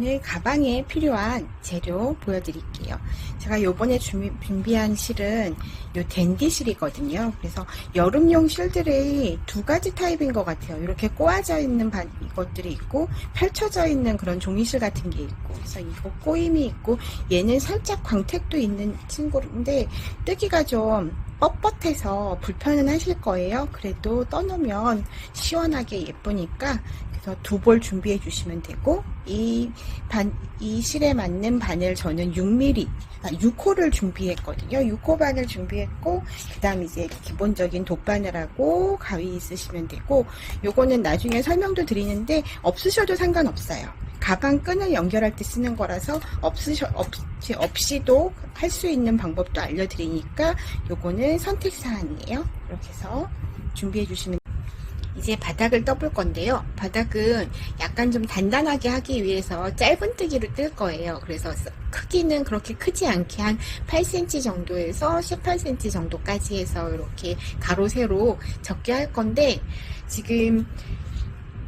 오늘 가방에 필요한 재료 보여드릴게요. 제가 요번에 준비한 실은 요 댄디 실이거든요. 그래서 여름용 실들이 두 가지 타입인 것 같아요. 이렇게 꼬아져 있는 이것들이 있고 펼쳐져 있는 그런 종이실 같은 게 있고, 그래서 이거 꼬임이 있고, 얘는 살짝 광택도 있는 친구인데 뜨기가 좀 뻣뻣해서 불편은 하실 거예요. 그래도 떠놓으면 시원하게 예쁘니까, 그래서 두 볼 준비해 주시면 되고, 이 실에 맞는 바늘 저는 6mm, 6호를 준비했거든요. 6호 바늘 준비했고, 그 다음 이제 기본적인 돗바늘하고 가위 있으시면 되고, 요거는 나중에 설명도 드리는데 없으셔도 상관없어요. 가방 끈을 연결할 때 쓰는 거라서 없이도 할 수 있는 방법도 알려드리니까 요거는 선택사항이에요. 이렇게 해서 준비해 주시면, 이제 바닥을 떠볼 건데요. 바닥은 약간 좀 단단하게 하기 위해서 짧은뜨기로 뜰 거예요. 그래서 크기는 그렇게 크지 않게 한 8cm 정도에서 18cm 정도까지 해서 이렇게 가로 세로 적게 할 건데, 지금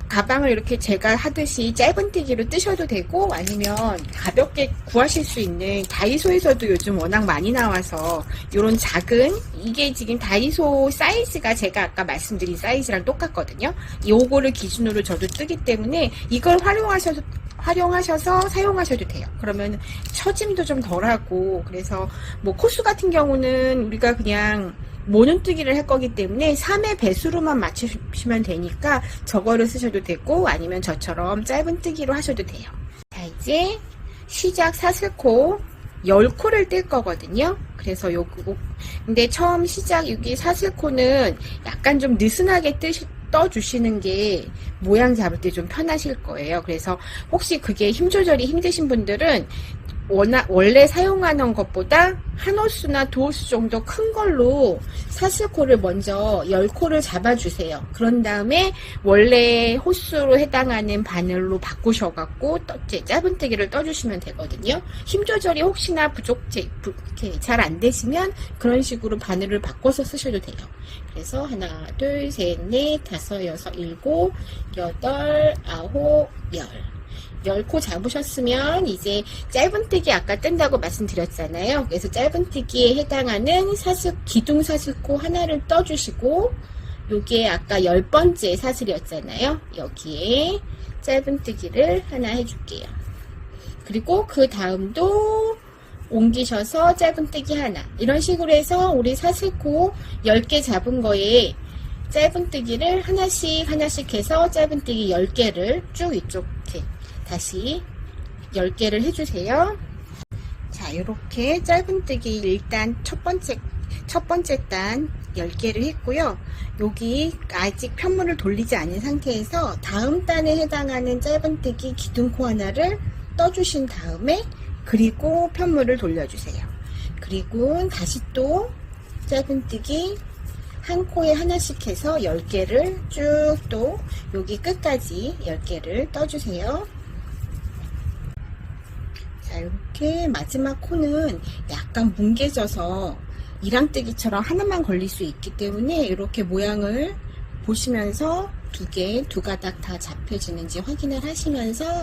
가방을 이렇게 제가 하듯이 짧은뜨기로 뜨셔도 되고, 아니면 가볍게 구하실 수 있는 다이소에서도 요즘 워낙 많이 나와서 이런 작은, 이게 지금 다이소 사이즈가 제가 아까 말씀드린 사이즈랑 똑같거든요. 요거를 기준으로 저도 뜨기 때문에 이걸 활용하셔서 사용하셔도 돼요. 그러면 처짐도 좀 덜하고, 그래서 뭐 코스 같은 경우는 우리가 그냥 모눈뜨기를 할 거기 때문에 3의 배수로만 맞추시면 되니까 저거를 쓰셔도 되고, 아니면 저처럼 짧은뜨기로 하셔도 돼요. 자, 이제 시작 사슬코 10코를 뜰 거거든요. 그래서 요거, 근데 처음 시작 여기 사슬코는 약간 좀 느슨하게 떠주시는 게 모양 잡을 때 좀 편하실 거예요. 그래서 혹시 그게 힘 조절이 힘드신 분들은 원래 사용하는 것보다 한 호수나 두 호수 정도 큰 걸로 사슬코를 먼저 10코를 잡아주세요. 그런 다음에 원래 호수로 해당하는 바늘로 바꾸셔갖고 짧은뜨기를 떠주시면 되거든요. 힘 조절이 혹시나 잘 안 되시면 그런 식으로 바늘을 바꿔서 쓰셔도 돼요. 그래서 하나, 둘, 셋, 넷, 다섯, 여섯, 일곱, 여덟, 아홉, 10코 잡으셨으면 이제 짧은뜨기 아까 뜬다고 말씀드렸잖아요. 그래서 짧은뜨기에 해당하는 기둥 사슬코 하나를 떠주시고, 요게 아까 10번째 사슬이었잖아요. 여기에 짧은뜨기를 하나 해줄게요. 그리고 그 다음도 옮기셔서 짧은뜨기 하나, 이런 식으로 해서 우리 사슬코 10개 잡은 거에 짧은뜨기를 하나씩 해서 짧은뜨기 10개를 쭉 이쪽에 다시 10개를 해주세요. 자, 이렇게 짧은뜨기 일단 첫 번째 단 10개를 했고요. 여기 아직 편물을 돌리지 않은 상태에서 다음 단에 해당하는 짧은뜨기 기둥코 하나를 떠주신 다음에, 그리고 편물을 돌려주세요. 그리고 다시 또 짧은뜨기 한 코에 하나씩 해서 10개를 쭉 또 여기 끝까지 10개를 떠주세요. 자, 이렇게 마지막 코는 약간 뭉개져서 이랑뜨기처럼 하나만 걸릴 수 있기 때문에 이렇게 모양을 보시면서 두 가닥 다 잡혀지는지 확인을 하시면서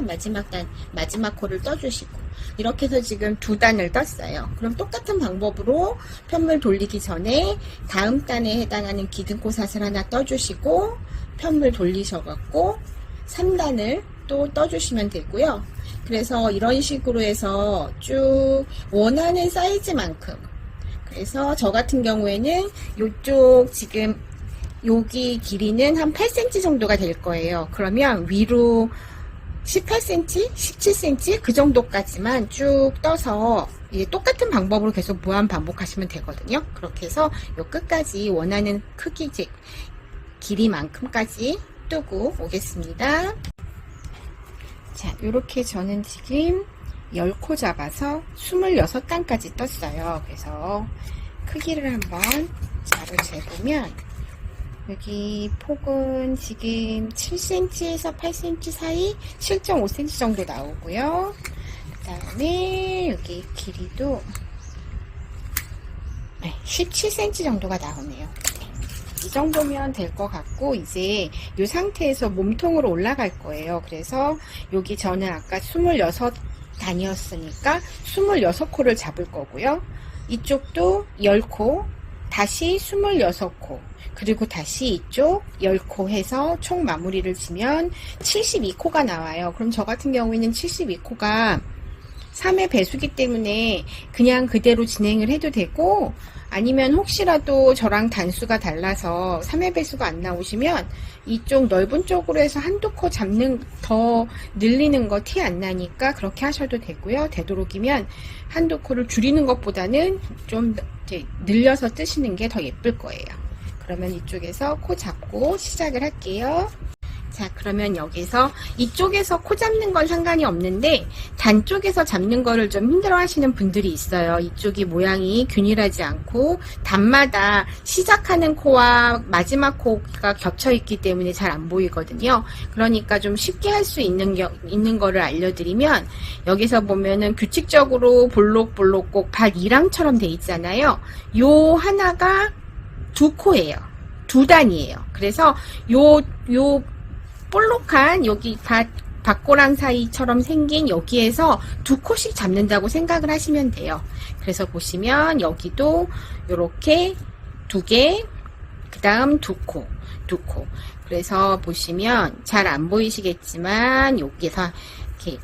마지막 코를 떠주시고, 이렇게 해서 지금 2단을 떴어요. 그럼 똑같은 방법으로 편물 돌리기 전에 다음 단에 해당하는 기둥코 사슬 하나 떠주시고, 편물 돌리셔갖고 3단을 또 떠주시면 되고요. 그래서 이런 식으로 해서 쭉 원하는 사이즈만큼, 그래서 저 같은 경우에는 이쪽 지금 여기 길이는 한 8cm 정도가 될 거예요. 그러면 위로 18cm, 17cm 그 정도까지만 쭉 떠서 이제 똑같은 방법으로 계속 무한 반복하시면 되거든요. 그렇게 해서 요 끝까지 원하는 크기, 길이만큼까지 뜨고 오겠습니다. 자, 요렇게 저는 지금 10코 잡아서 26단까지 떴어요. 그래서 크기를 한번 자로 재보면, 여기 폭은 지금 7cm에서 8cm 사이 7.5cm 정도 나오고요. 그 다음에 여기 길이도 17cm 정도가 나오네요. 이 정도면 될 것 같고, 이제 이 상태에서 몸통으로 올라갈 거예요. 그래서 여기 저는 아까 26단이었으니까 26코를 잡을 거고요. 이쪽도 10코, 다시 26코, 그리고 다시 이쪽 10코 해서 총 마무리를 지면 72코가 나와요. 그럼 저 같은 경우에는 72코가 3의 배수기 때문에 그냥 그대로 진행을 해도 되고, 아니면 혹시라도 저랑 단수가 달라서 3의 배수가 안 나오시면 이쪽 넓은 쪽으로 해서 한두 코 잡는, 더 늘리는 거 티 안 나니까 그렇게 하셔도 되고요. 되도록이면 한두 코를 줄이는 것보다는 좀 이제 늘려서 뜨시는 게 더 예쁠 거예요. 그러면 이쪽에서 코 잡고 시작을 할게요. 자, 그러면 여기서 이쪽에서 코 잡는 건 상관이 없는데 단 쪽에서 잡는 거를 좀 힘들어 하시는 분들이 있어요. 이쪽이 모양이 균일하지 않고 단마다 시작하는 코와 마지막 코가 겹쳐 있기 때문에 잘 안 보이거든요. 그러니까 좀 쉽게 할 수 있는 거를 알려드리면, 여기서 보면은 규칙적으로 볼록볼록 꼭 밭 2랑처럼 돼 있잖아요. 요 하나가 두 코예요. 두 단이에요. 그래서 요 볼록한 여기 밭고랑 사이처럼 생긴 여기에서 두 코씩 잡는다고 생각을 하시면 돼요. 그래서 보시면 여기도 이렇게 두 개, 그 다음 두 코. 그래서 보시면 잘 안 보이시겠지만 여기서 이렇게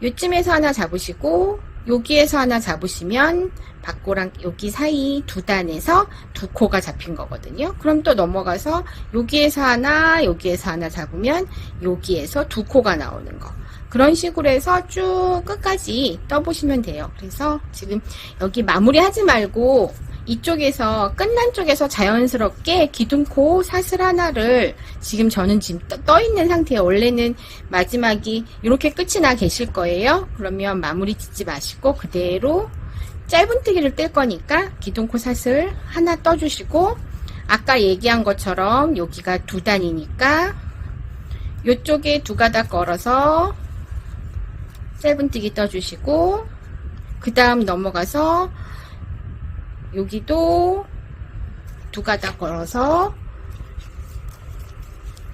요쯤에서 하나 잡으시고 여기에서 하나 잡으시면 밭고랑 여기 사이 두 단에서 두 코가 잡힌 거거든요. 그럼 또 넘어가서 여기에서 하나, 여기에서 하나 잡으면 여기에서 두 코가 나오는 거. 그런 식으로 해서 쭉 끝까지 떠보시면 돼요. 그래서 지금 여기 마무리 하지 말고 이쪽에서 끝난 쪽에서 자연스럽게 기둥코 사슬 하나를, 지금 저는 지금 떠 있는 상태예요. 원래는 마지막이 이렇게 끝이 나 계실 거예요. 그러면 마무리 짓지 마시고 그대로 짧은뜨기를 뜰 거니까 기둥코 사슬 하나 떠주시고, 아까 얘기한 것처럼 여기가 두 단이니까 이쪽에 두 가닥 걸어서 짧은뜨기 떠주시고, 그 다음 넘어가서 여기도 두 가닥 걸어서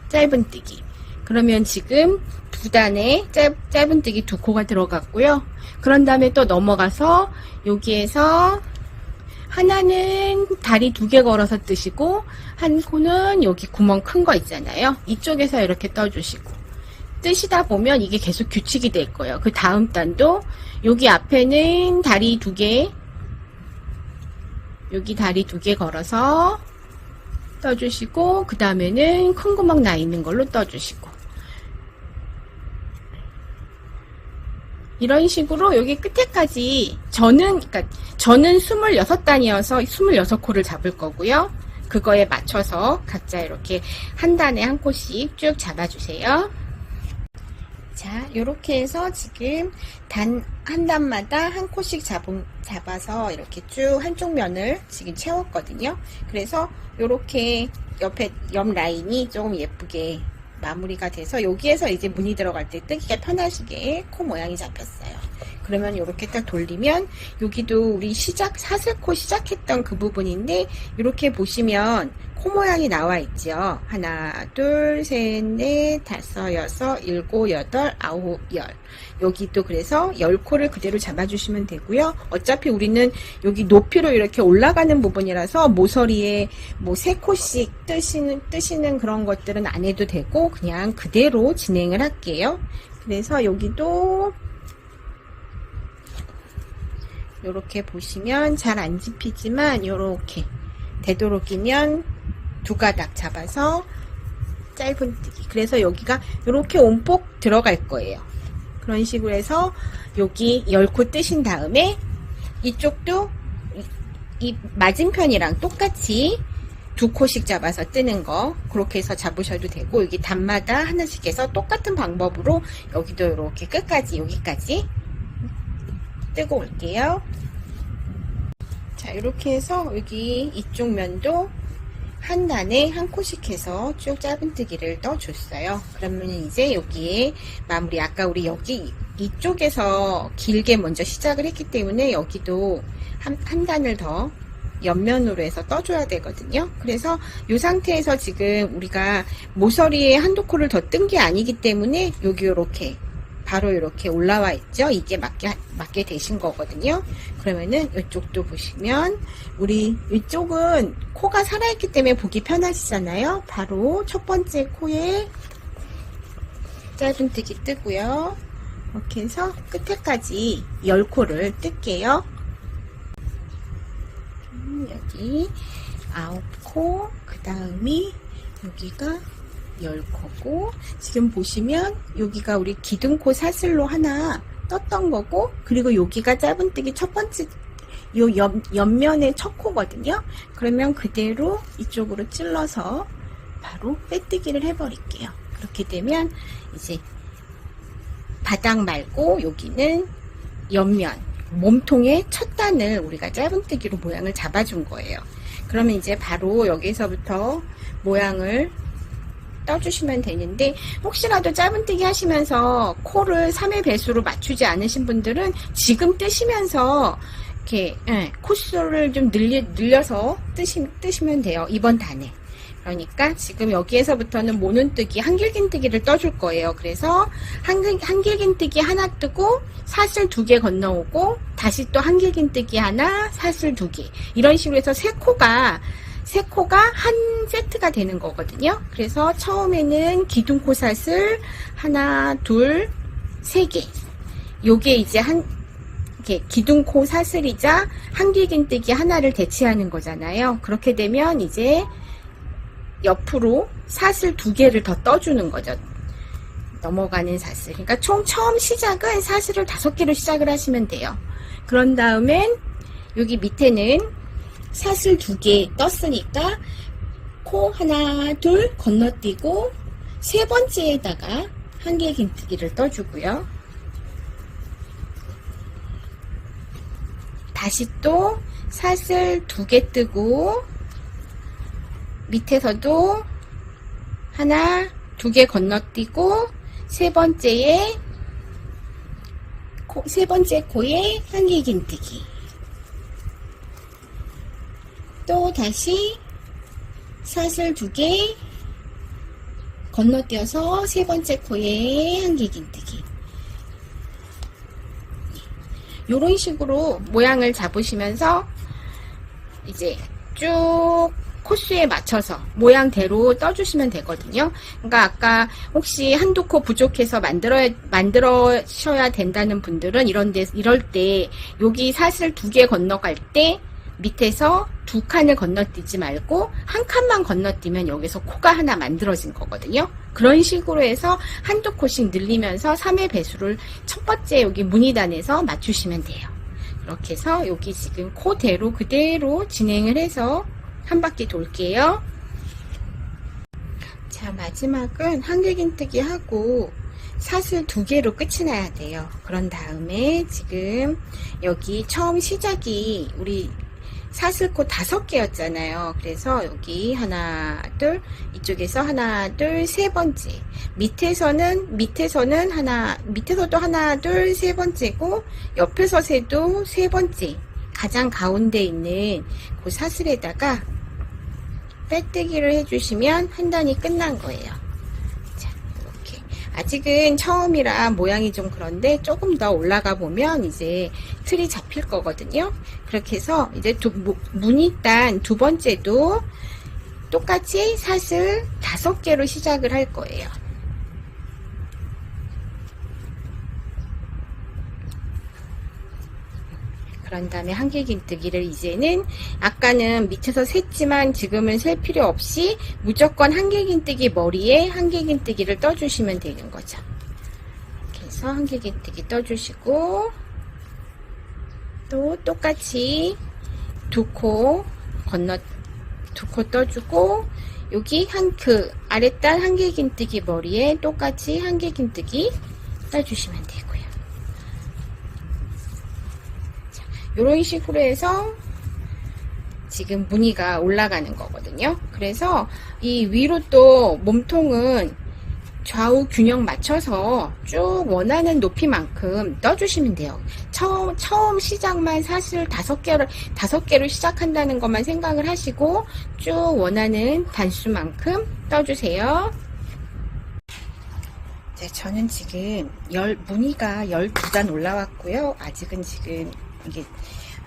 짧은뜨기. 그러면 지금 두 단에 짧은뜨기 두 코가 들어갔고요. 그런 다음에 또 넘어가서 여기에서 하나는 다리 두 개 걸어서 뜨시고, 한 코는 여기 구멍 큰 거 있잖아요. 이쪽에서 이렇게 떠주시고 뜨시다 보면 이게 계속 규칙이 될 거예요. 그 다음 단도 여기 앞에는 다리 두 개, 여기 다리 두 개 걸어서 떠주시고, 그 다음에는 큰 구멍 나 있는 걸로 떠주시고, 이런 식으로 여기 끝에까지 저는 26단이어서 26코를 잡을 거고요. 그거에 맞춰서 각자 이렇게 한 단에 한 코씩 쭉 잡아주세요. 자, 요렇게 해서 지금 한 단마다 한 코씩 잡아서 이렇게 쭉 한쪽 면을 지금 채웠거든요. 그래서 요렇게 옆 라인이 조금 예쁘게 마무리가 돼서 여기에서 이제 무늬 들어갈 때 뜨기가 편하시게 코 모양이 잡혔어요. 그러면 이렇게 딱 돌리면 여기도 우리 사슬코 시작했던 그 부분인데, 이렇게 보시면 코 모양이 나와 있죠. 하나, 둘, 셋, 넷, 다섯, 여섯, 일곱, 여덟, 아홉, 열. 여기도 그래서 10코를 그대로 잡아주시면 되고요. 어차피 우리는 여기 높이로 이렇게 올라가는 부분이라서 모서리에 뭐 3코씩 뜨시는 그런 것들은 안 해도 되고 그냥 그대로 진행을 할게요. 그래서 여기도 이렇게 보시면 잘 안 집히지만 이렇게 되도록이면 두 가닥 잡아서 짧은뜨기. 그래서 여기가 이렇게 온폭 들어갈 거예요. 그런 식으로 해서 여기 10코 뜨신 다음에 이쪽도 이 맞은편이랑 똑같이 두 코씩 잡아서 뜨는 거, 그렇게 해서 잡으셔도 되고, 여기 단마다 하나씩 해서 똑같은 방법으로 여기도 이렇게 끝까지 여기까지 뜨고 올게요. 자, 이렇게 해서 여기 이쪽 면도 한 단에 한 코씩 해서 쭉 짧은뜨기를 떠줬어요. 그러면 이제 여기에 마무리, 아까 우리 여기 이쪽에서 길게 먼저 시작을 했기 때문에 여기도 한 단을 더 옆면으로 해서 떠줘야 되거든요. 그래서 이 상태에서 지금 우리가 모서리에 한두 코를 더 뜬 게 아니기 때문에 여기 이렇게 바로 이렇게 올라와 있죠. 이게 맞게 되신 거거든요. 그러면은 이쪽도 보시면 우리 이쪽은 코가 살아있기 때문에 보기 편하시잖아요. 바로 첫 번째 코에 짧은뜨기 뜨고요. 이렇게 해서 끝에까지 10코를 뜰게요. 여기 9코, 그 다음이 여기가 10코고, 지금 보시면 여기가 우리 기둥코 사슬로 하나 떴던 거고, 그리고 여기가 짧은뜨기 첫 번째 요 옆면의 첫 코거든요. 그러면 그대로 이쪽으로 찔러서 바로 빼뜨기를 해버릴게요. 그렇게 되면 이제 바닥 말고 여기는 옆면 몸통의 첫 단을 우리가 짧은뜨기로 모양을 잡아준 거예요. 그러면 이제 바로 여기서부터 모양을 떠주시면 되는데, 혹시라도 짧은뜨기 하시면서 코를 3의 배수로 맞추지 않으신 분들은 지금 뜨시면서 이렇게 코수를 좀 늘려서 뜨시면 돼요. 이번 단에. 그러니까 지금 여기에서부터는 모눈뜨기, 한길긴뜨기를 떠줄 거예요. 그래서 한길긴뜨기 하나 뜨고 사슬 2개 건너오고, 다시 또 한길긴뜨기 하나, 사슬 2개, 이런 식으로 해서 세 코가 한 세트가 되는 거거든요. 그래서 처음에는 기둥코 사슬 하나, 둘, 3개. 요게 이제 이렇게 기둥코 사슬이자 한길긴뜨기 하나를 대체하는 거잖아요. 그렇게 되면 이제 옆으로 사슬 2개를 더 떠주는 거죠. 넘어가는 사슬. 그러니까 총 처음 시작은 사슬을 5개로 시작을 하시면 돼요. 그런 다음엔 여기 밑에는 사슬 2개 떴으니까 코 하나, 둘 건너뛰고 세 번째에다가 한길긴뜨기를 떠주고요. 다시 또 사슬 2개 뜨고 밑에서도 하나, 2개 건너뛰고 세 번째 코에 한길긴뜨기. 또 다시 사슬 2개 건너뛰어서 세 번째 코에 한길긴뜨기. 이런 식으로 모양을 잡으시면서 이제 쭉 코수에 맞춰서 모양대로 떠주시면 되거든요. 그러니까 아까 혹시 한두 코 부족해서 만들어셔야 된다는 분들은 이럴 때 여기 사슬 2개 건너갈 때 밑에서 2칸을 건너뛰지 말고 한 칸만 건너뛰면 여기서 코가 하나 만들어진 거거든요. 그런 식으로 해서 한두 코씩 늘리면서 3의 배수를 첫 번째 여기 무늬단에서 맞추시면 돼요. 이렇게 해서 여기 지금 코대로 그대로 진행을 해서 한 바퀴 돌게요. 자, 마지막은 한길긴뜨기 하고 사슬 2개로 끝이 나야 돼요. 그런 다음에 지금 여기 처음 시작이 우리 사슬코 5개였잖아요. 그래서 여기 하나, 둘, 이쪽에서 하나, 둘, 세 번째. 밑에서도 하나, 둘, 세 번째고, 옆에서 세도 세 번째. 가장 가운데 있는 그 사슬에다가 빼뜨기를 해주시면 한 단이 끝난 거예요. 자, 이렇게. 아직은 처음이라 모양이 좀 그런데 조금 더 올라가 보면 이제 틀이 잡힐 거거든요. 그렇게 해서 이제 무늬단 두 번째도 똑같이 사슬 5개로 시작을 할 거예요. 그런 다음에 한길긴뜨기를 이제는 아까는 밑에서 셌지만 지금은 셀 필요 없이 무조건 한길긴뜨기 머리에 한길긴뜨기를 떠주시면 되는 거죠. 이렇게 해서 한길긴뜨기 떠주시고 또 똑같이 2코 떠주고 여기 그 아랫단 한길긴뜨기 머리에 똑같이 한길긴뜨기 떠주시면 되고요. 이런 식으로 해서 지금 무늬가 올라가는 거거든요. 그래서 이 위로 또 몸통은 좌우 균형 맞춰서 쭉 원하는 높이만큼 떠주시면 돼요. 처음 시작만 사실 5개로 시작한다는 것만 생각을 하시고 쭉 원하는 단수만큼 떠주세요. 네, 저는 지금 무늬가 12단 올라왔고요. 아직은 지금 이게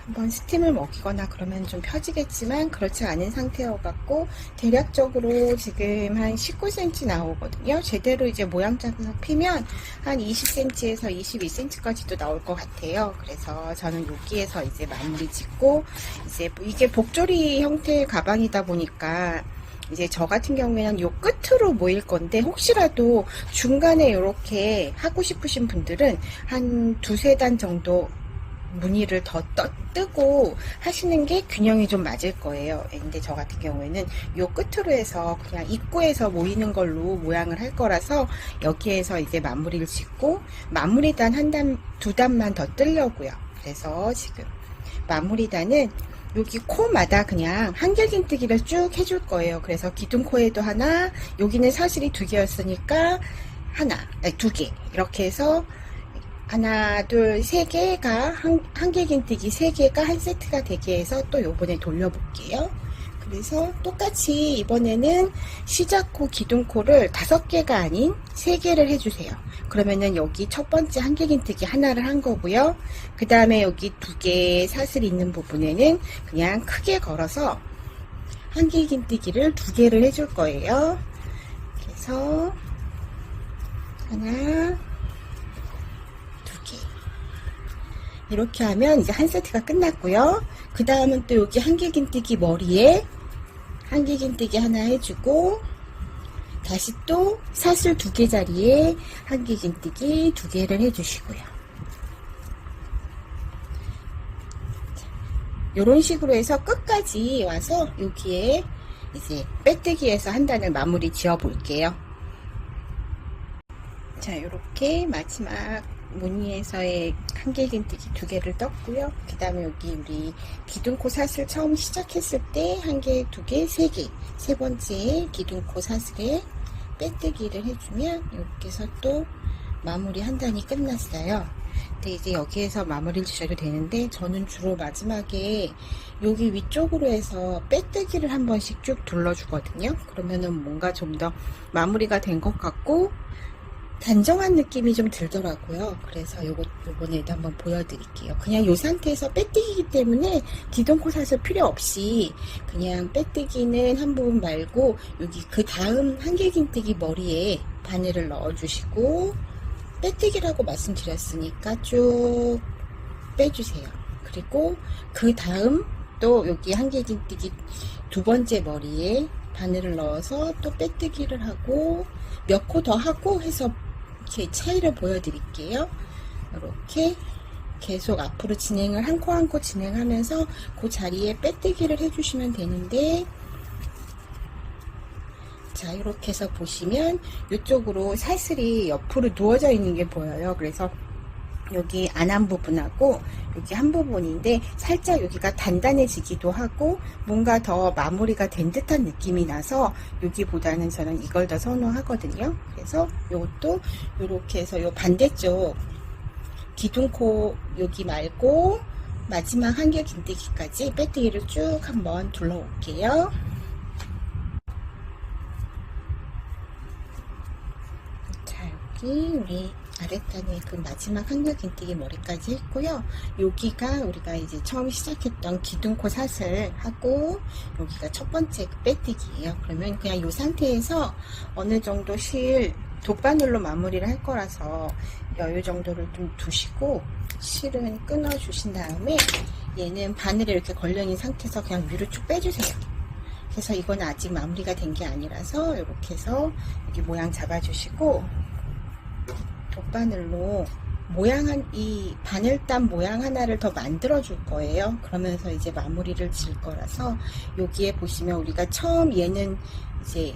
한번 스팀을 먹이거나 그러면 좀 펴지겠지만 그렇지 않은 상태여갖고 대략적으로 지금 한 19cm 나오거든요. 제대로 이제 모양 잡아서 피면 한 20cm에서 22cm까지도 나올 것 같아요. 그래서 저는 여기에서 이제 마무리 짓고, 이제 이게 복조리 형태의 가방이다 보니까 이제 저 같은 경우에는 요 끝으로 모일 건데, 혹시라도 중간에 이렇게 하고 싶으신 분들은 한 2~3단 정도 무늬를 더 뜨고 하시는 게 균형이 좀 맞을 거예요. 근데 저 같은 경우에는 요 끝으로 해서 그냥 입구에서 모이는 걸로 모양을 할 거라서 여기에서 이제 마무리를 짓고, 마무리단 1단, 2단만 더 뜨려고요. 그래서 지금 마무리단은 여기 코마다 그냥 한길긴뜨기를 쭉 해줄 거예요. 그래서 기둥코에도 하나, 여기는 사실이 2개였으니까 하나, 2개 이렇게 해서 하나, 둘, 3개가 한길긴뜨기 3개가 한 세트가 되게 해서 또 요번에 돌려볼게요. 그래서 똑같이 이번에는 시작코, 기둥코를 5개가 아닌 3개를 해주세요. 그러면은 여기 첫 번째 한길긴뜨기 하나를 한 거고요. 그 다음에 여기 2개 사슬 있는 부분에는 그냥 크게 걸어서 한길긴뜨기를 2개를 해줄 거예요. 그래서 하나, 이렇게 하면 이제 한 세트가 끝났고요. 그 다음은 또 여기 한길긴뜨기 머리에 한길긴뜨기 하나 해주고, 다시 또 사슬 2개 자리에 한길긴뜨기 2개를 해주시고요. 이런 식으로 해서 끝까지 와서 여기에 이제 빼뜨기에서 한 단을 마무리 지어 볼게요. 자, 이렇게 마지막 무늬에서의 한길긴뜨기 2개를 떴고요. 그 다음에 여기 우리 기둥코 사슬 처음 시작했을 때 1개, 2개, 3개, 세 번째 기둥코 사슬에 빼뜨기를 해주면 이렇게 해서 또 마무리 한 단이 끝났어요. 근데 이제 여기에서 마무리를 주셔도 되는데, 저는 주로 마지막에 여기 위쪽으로 해서 빼뜨기를 한 번씩 쭉 둘러주거든요. 그러면은 뭔가 좀 더 마무리가 된 것 같고 단정한 느낌이 좀 들더라고요. 그래서 요번에도 한번 보여드릴게요. 그냥 이 상태에서 빼뜨기이기 때문에 기둥코 사슬 필요 없이 그냥 빼뜨기는 한 부분 말고 여기 그 다음 한길긴뜨기 머리에 바늘을 넣어주시고, 빼뜨기라고 말씀드렸으니까 쭉 빼주세요. 그리고 그 다음 또 여기 한길긴뜨기 2번째 머리에 바늘을 넣어서 또 빼뜨기를 하고 몇 코 더 하고 해서 이렇게 차이를 보여드릴게요. 이렇게 계속 앞으로 진행을 한 코 한 코 진행하면서 그 자리에 빼뜨기를 해주시면 되는데, 자, 이렇게 해서 보시면 이쪽으로 사슬이 옆으로 누워져 있는 게 보여요. 그래서 여기 안한 부분하고 여기 한 부분인데 살짝 여기가 단단해지기도 하고 뭔가 더 마무리가 된 듯한 느낌이 나서 여기보다는 저는 이걸 더 선호하거든요. 그래서 이것도 이렇게 해서 요 반대쪽 기둥코 여기 말고 마지막 한길긴뜨기까지 빼뜨기를 쭉 한번 둘러올게요. 자, 여기 우리 아랫단에 그 마지막 한길긴뜨기 머리까지 했고요. 여기가 우리가 이제 처음 시작했던 기둥코 사슬 하고 여기가 첫 번째 그 빼뜨기예요. 그러면 그냥 이 상태에서 어느 정도 실 돗바늘로 마무리를 할 거라서 여유 정도를 좀 두시고 실은 끊어 주신 다음에 얘는 바늘에 이렇게 걸려 있는 상태에서 그냥 위로 쭉 빼주세요. 그래서 이건 아직 마무리가 된 게 아니라서 이렇게 해서 여기 모양 잡아주시고 돗바늘로 이 바늘단 모양 하나를 더 만들어 줄 거예요. 그러면서 이제 마무리를 질 거라서 여기에 보시면 우리가 처음 얘는 이제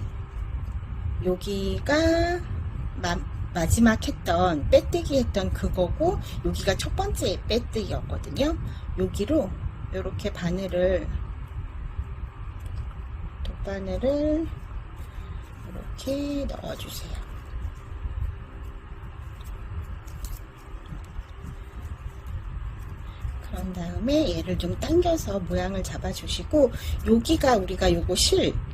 여기가 마지막 했던 빼뜨기 했던 그거고 여기가 첫 번째 빼뜨기였거든요. 여기로 이렇게 돗바늘을 이렇게 넣어주세요. 그런 다음에 얘를 좀 당겨서 모양을 잡아주시고, 여기가 우리가 요거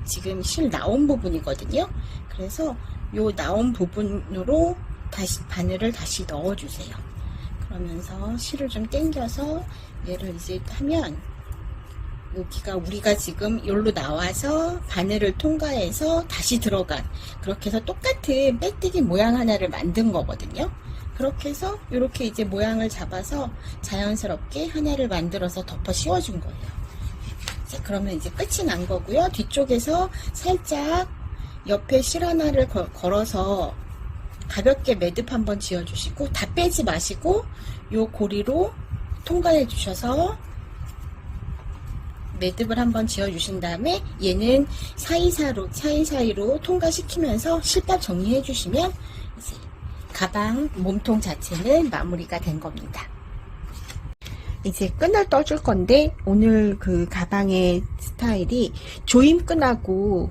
지금 실 나온 부분이거든요. 그래서 요 나온 부분으로 다시 바늘을 다시 넣어주세요. 그러면서 실을 좀 당겨서 얘를 이제 하면, 여기가 우리가 지금 여기로 나와서 바늘을 통과해서 다시 들어간, 그렇게 해서 똑같은 빼뜨기 모양 하나를 만든 거거든요. 그렇게 해서 이렇게 이제 모양을 잡아서 자연스럽게 하나를 만들어서 덮어 씌워준 거예요. 자, 그러면 이제 끝이 난 거고요. 뒤쪽에서 살짝 옆에 실 하나를 걸어서 가볍게 매듭 한번 지어주시고, 다 빼지 마시고 요 고리로 통과해 주셔서 매듭을 한번 지어주신 다음에 얘는 사이사이로 통과시키면서 실밥 정리해 주시면 이제 가방 몸통 자체는 마무리가 된 겁니다. 이제 끈을 떠줄 건데, 오늘 그 가방의 스타일이 조임끈하고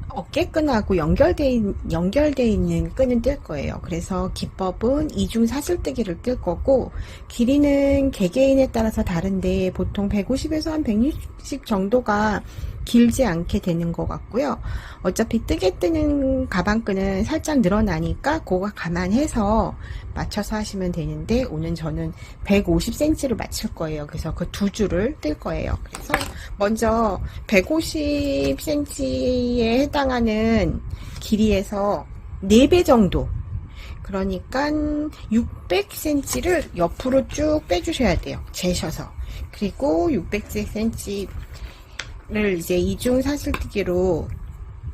어깨끈하고 연결되어 있는 끈은 뜰 거예요. 그래서 기법은 이중 사슬뜨기를 뜰 거고, 길이는 개개인에 따라서 다른데 보통 150에서 한 160 정도가 길지 않게 되는 것 같고요. 어차피 뜨개 뜨는 가방끈은 살짝 늘어나니까 그거 감안해서 맞춰서 하시면 되는데, 오늘 저는 150cm로 맞출 거예요. 그래서 그 두 줄을 뜰 거예요. 그래서 먼저 150cm에 해당하는 길이에서 4배 정도, 그러니까 600cm를 옆으로 쭉 빼주셔야 돼요. 재셔서. 그리고 600cm 를 이제 이중 사슬뜨기로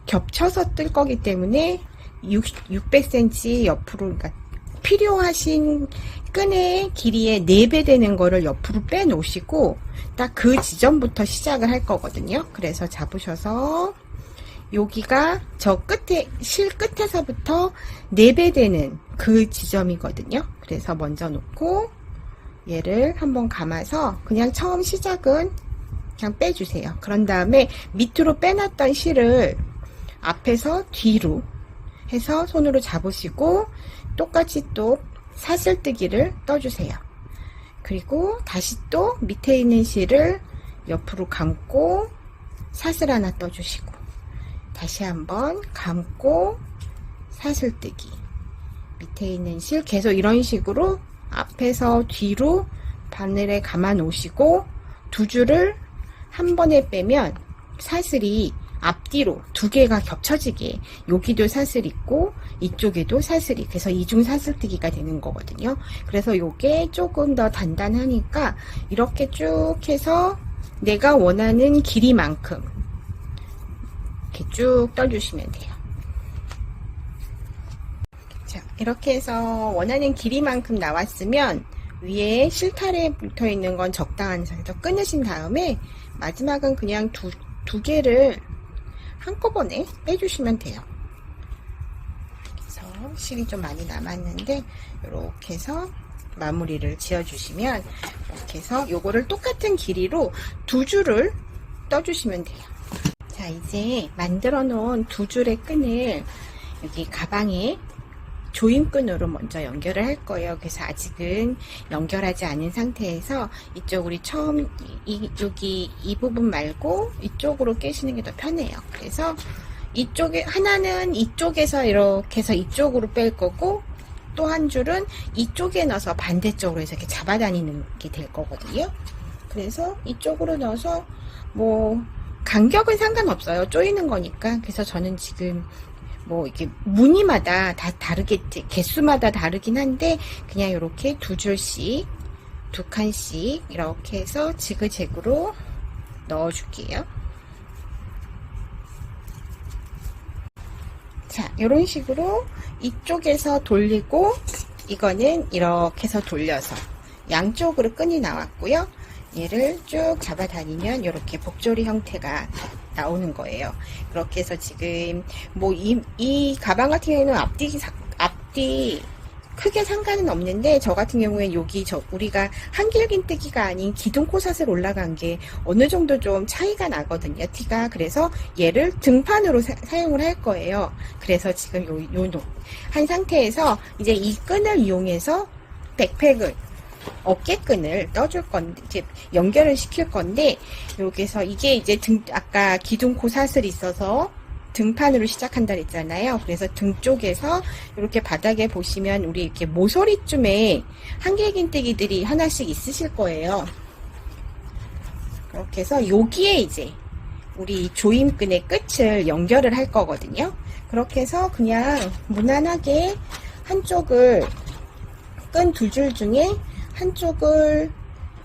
겹쳐서 뜰 거기 때문에 600cm 옆으로, 그러니까 필요하신 끈의 길이의 4배 되는 거를 옆으로 빼 놓으시고 딱 그 지점부터 시작을 할 거거든요. 그래서 잡으셔서 여기가 저 끝에, 실 끝에서부터 4배 되는 그 지점이거든요. 그래서 먼저 놓고 얘를 한번 감아서 그냥 처음 시작은 그냥 빼주세요. 그런 다음에 밑으로 빼놨던 실을 앞에서 뒤로 해서 손으로 잡으시고 똑같이 또 사슬뜨기를 떠주세요. 그리고 다시 또 밑에 있는 실을 옆으로 감고 사슬 하나 떠주시고, 다시 한번 감고 사슬뜨기, 밑에 있는 실 계속 이런 식으로 앞에서 뒤로 바늘에 감아 놓으시고, 두 줄을 한 번에 빼면 사슬이 앞뒤로 두 개가 겹쳐지게, 여기도 사슬 있고 이쪽에도 사슬이, 그래서 이중 사슬뜨기가 되는 거거든요. 그래서 요게 조금 더 단단하니까 이렇게 쭉 해서 내가 원하는 길이만큼 이렇게 쭉 떠주시면 돼요. 자, 이렇게 해서 원하는 길이만큼 나왔으면 위에 실타래 붙어 있는 건 적당한 선에서 끊으신 다음에 마지막은 그냥 두 개를 한꺼번에 빼주시면 돼요. 그래서 실이 좀 많이 남았는데 이렇게 해서 마무리를 지어주시면, 이렇게 해서 요거를 똑같은 길이로 두 줄을 떠주시면 돼요. 자, 이제 만들어 놓은 두 줄의 끈을 여기 가방에 조임끈으로 먼저 연결을 할 거예요. 그래서 아직은 연결하지 않은 상태에서 이쪽 우리 처음 여기 이 부분 말고 이쪽으로 깨시는 게 더 편해요. 그래서 이쪽에 하나는 이쪽에서 이렇게 해서 이쪽으로 뺄 거고, 또 한 줄은 이쪽에 넣어서 반대쪽으로 해서 이렇게 잡아다니는 게 될 거거든요. 그래서 이쪽으로 넣어서 뭐 간격은 상관없어요. 조이는 거니까. 그래서 저는 지금 뭐 이렇게 무늬마다 다 다르겠지, 개수마다 다르긴 한데 그냥 이렇게 두 줄씩, 두 칸씩 이렇게 해서 지그재그로 넣어줄게요. 자, 이런 식으로 이쪽에서 돌리고, 이거는 이렇게 해서 돌려서 양쪽으로 끈이 나왔고요. 얘를 쭉 잡아다니면 이렇게 복조리 형태가 나오는 거예요. 그렇게 해서 지금 뭐 이 가방 같은 경우에는 앞뒤 크게 상관은 없는데, 저 같은 경우에 여기 우리가 한길긴뜨기가 아닌 기둥코사슬 올라간 게 어느 정도 좀 차이가 나거든요, 티가. 그래서 얘를 등판으로 사용을 할 거예요. 그래서 지금 한 상태에서 이제 이 끈을 이용해서 백팩을 어깨끈을 떠줄 건데, 이제 연결을 시킬 건데, 여기서 이게 이제 아까 기둥 고사슬이 있어서 등판으로 시작한다 그랬잖아요. 그래서 등 쪽에서 이렇게 바닥에 보시면 우리 이렇게 모서리쯤에 한길긴뜨기들이 하나씩 있으실 거예요. 그렇게 해서 여기에 이제 우리 조임끈의 끝을 연결을 할 거거든요. 그렇게 해서 그냥 무난하게 한쪽을 끈 두 줄 중에 한쪽을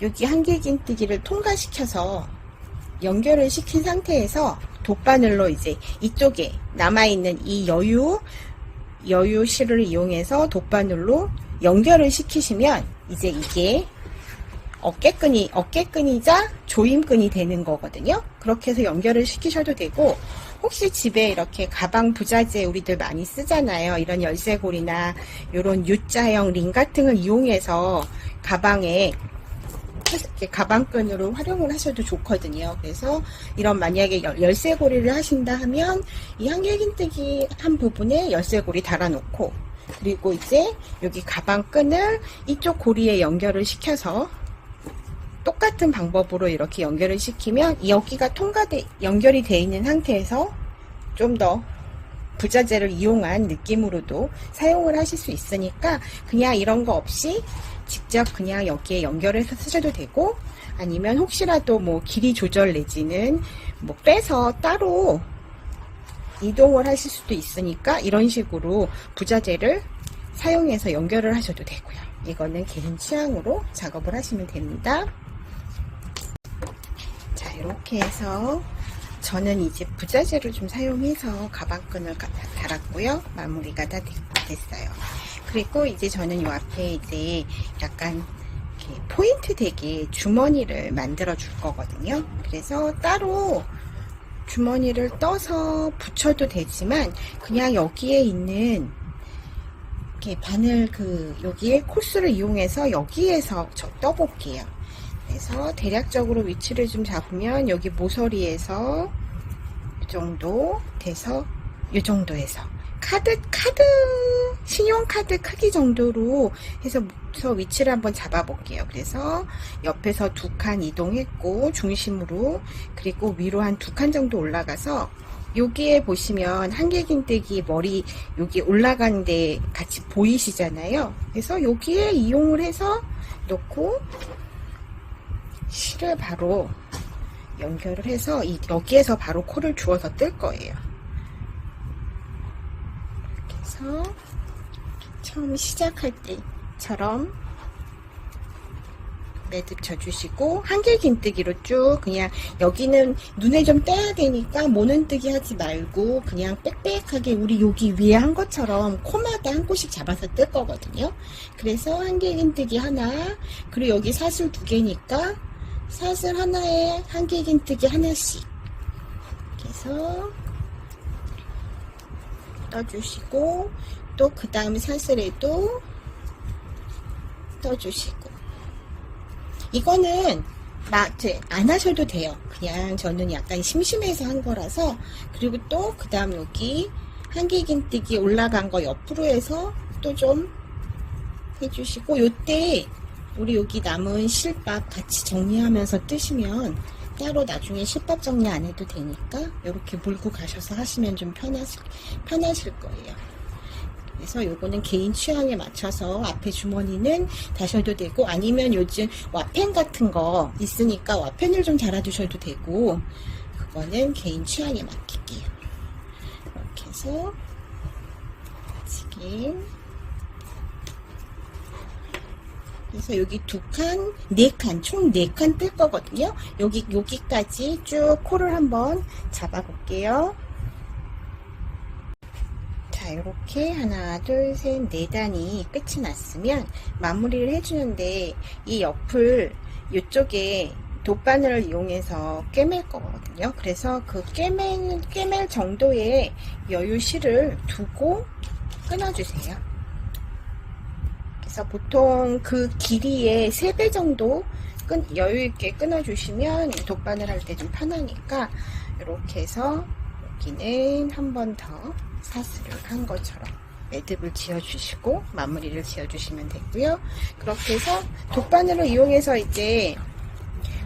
여기 한길긴뜨기를 통과시켜서 연결을 시킨 상태에서 돗바늘로 이제 이쪽에 남아있는 이 여유 실을 이용해서 돗바늘로 연결을 시키시면 이제 이게 어깨끈이자 조임끈이 되는 거거든요. 그렇게 해서 연결을 시키셔도 되고, 혹시 집에 이렇게 가방 부자재 우리들 많이 쓰잖아요. 이런 열쇠고리나 이런 U자형 링 같은 걸 이용해서 가방에 이렇게 가방끈으로 활용을 하셔도 좋거든요. 그래서 이런 만약에 열쇠고리를 하신다 하면 이 한길긴뜨기 한 부분에 열쇠고리 달아놓고, 그리고 이제 여기 가방끈을 이쪽 고리에 연결을 시켜서 똑같은 방법으로 이렇게 연결을 시키면 여기가 연결이 되어 있는 상태에서 좀 더 부자재를 이용한 느낌으로도 사용을 하실 수 있으니까, 그냥 이런 거 없이 직접 그냥 여기에 연결해서 쓰셔도 되고, 아니면 혹시라도 뭐 길이 조절 내지는 뭐 빼서 따로 이동을 하실 수도 있으니까 이런 식으로 부자재를 사용해서 연결을 하셔도 되고요. 이거는 개인 취향으로 작업을 하시면 됩니다. 자, 이렇게 해서 저는 이제 부자재를 좀 사용해서 가방끈을 달았고요. 마무리가 다 됐어요. 그리고 이제 저는 이 앞에 이제 약간 이렇게 포인트 되게 주머니를 만들어 줄 거거든요. 그래서 따로 주머니를 떠서 붙여도 되지만, 그냥 여기에 있는 이렇게 바늘 여기에 코스를 이용해서 여기에서 떠볼게요. 그래서 대략적으로 위치를 좀 잡으면 여기 모서리에서 이 정도 돼서 이 정도에서 신용카드 크기 정도로 해서 위치를 한번 잡아볼게요. 그래서 옆에서 2칸 이동했고 중심으로, 그리고 위로 한 2칸 정도 올라가서 여기에 보시면 한길긴뜨기 머리 여기 올라간 데 같이 보이시잖아요. 그래서 여기에 이용을 해서 놓고 실을 바로 연결을 해서 여기에서 바로 코를 주워서 뜰 거예요. 이렇게 해서 처음 시작할 때처럼 매듭 쳐주시고, 한길긴뜨기로 쭉 그냥 여기는 눈에 좀 떼야 되니까 모는뜨기 하지 말고 그냥 빽빽하게 우리 여기 위에 한 것처럼 코마다 한 곳씩 잡아서 뜰 거거든요. 그래서 한길긴뜨기 하나, 그리고 여기 사슬 2개니까 사슬 하나에 한길긴뜨기 하나씩 이렇게 해서 떠주시고, 또 그 다음 사슬에도 떠주시고, 이거는 안 하셔도 돼요. 그냥 저는 약간 심심해서 한 거라서. 그리고 또 그 다음 여기 한길긴뜨기 올라간 거 옆으로 해서 또 좀 해주시고, 요때 우리 여기 남은 실밥 같이 정리하면서 뜨시면 따로 나중에 실밥 정리 안 해도 되니까 이렇게 몰고 가셔서 하시면 좀 편하실 거예요. 그래서 요거는 개인 취향에 맞춰서 앞에 주머니는 다셔도 되고, 아니면 요즘 와펜 같은 거 있으니까 와펜을 좀 달아두셔도 되고, 그거는 개인 취향에 맡길게요. 이렇게 해서 지금 그래서 여기 2칸, 4칸, 총 4칸 뜰 거거든요. 여기까지 쭉 코를 한번 잡아 볼게요. 자, 이렇게 하나, 둘, 셋, 4단이 끝이 났으면 마무리를 해주는데, 이 옆을 이쪽에 돗바늘을 이용해서 꿰맬 거거든요. 그래서 그 꿰맬 정도의 여유실을 두고 끊어주세요. 그래서 보통 그 길이의 3배 정도 여유있게 끊어주시면 돗바늘 할 때 좀 편하니까, 이렇게 해서 여기는 한 번 더 사슬을 한 것처럼 매듭을 지어주시고 마무리를 지어주시면 되고요. 그렇게 해서 돗바늘을 이용해서 이제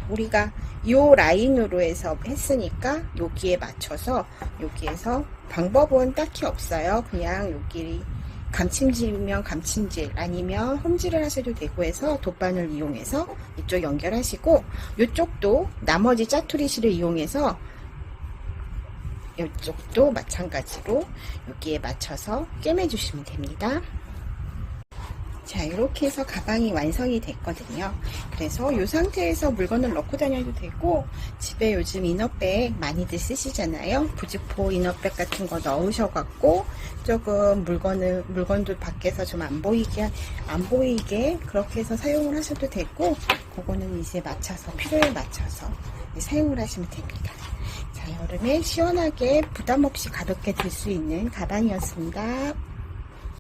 우리가 요 라인으로 해서 했으니까 여기에 맞춰서 여기에서 방법은 딱히 없어요. 그냥 여기 감침질이면 감침질 아니면 홈질을 하셔도 되고 해서 돗바늘 이용해서 이쪽 연결하시고 이쪽도 나머지 짜투리실을 이용해서 이쪽도 마찬가지로 여기에 맞춰서 꿰매주시면 됩니다. 자, 이렇게 해서 가방이 완성이 됐거든요. 그래서 이 상태에서 물건을 넣고 다녀도 되고, 집에 요즘 이너백 많이들 쓰시잖아요. 부직포 이너백 같은 거 넣으셔갖고 조금 물건도 밖에서 좀 안 보이게 그렇게 해서 사용을 하셔도 되고, 그거는 이제 맞춰서 필요에 맞춰서 사용을 하시면 됩니다. 자, 여름에 시원하게 부담 없이 가볍게 들 수 있는 가방이었습니다.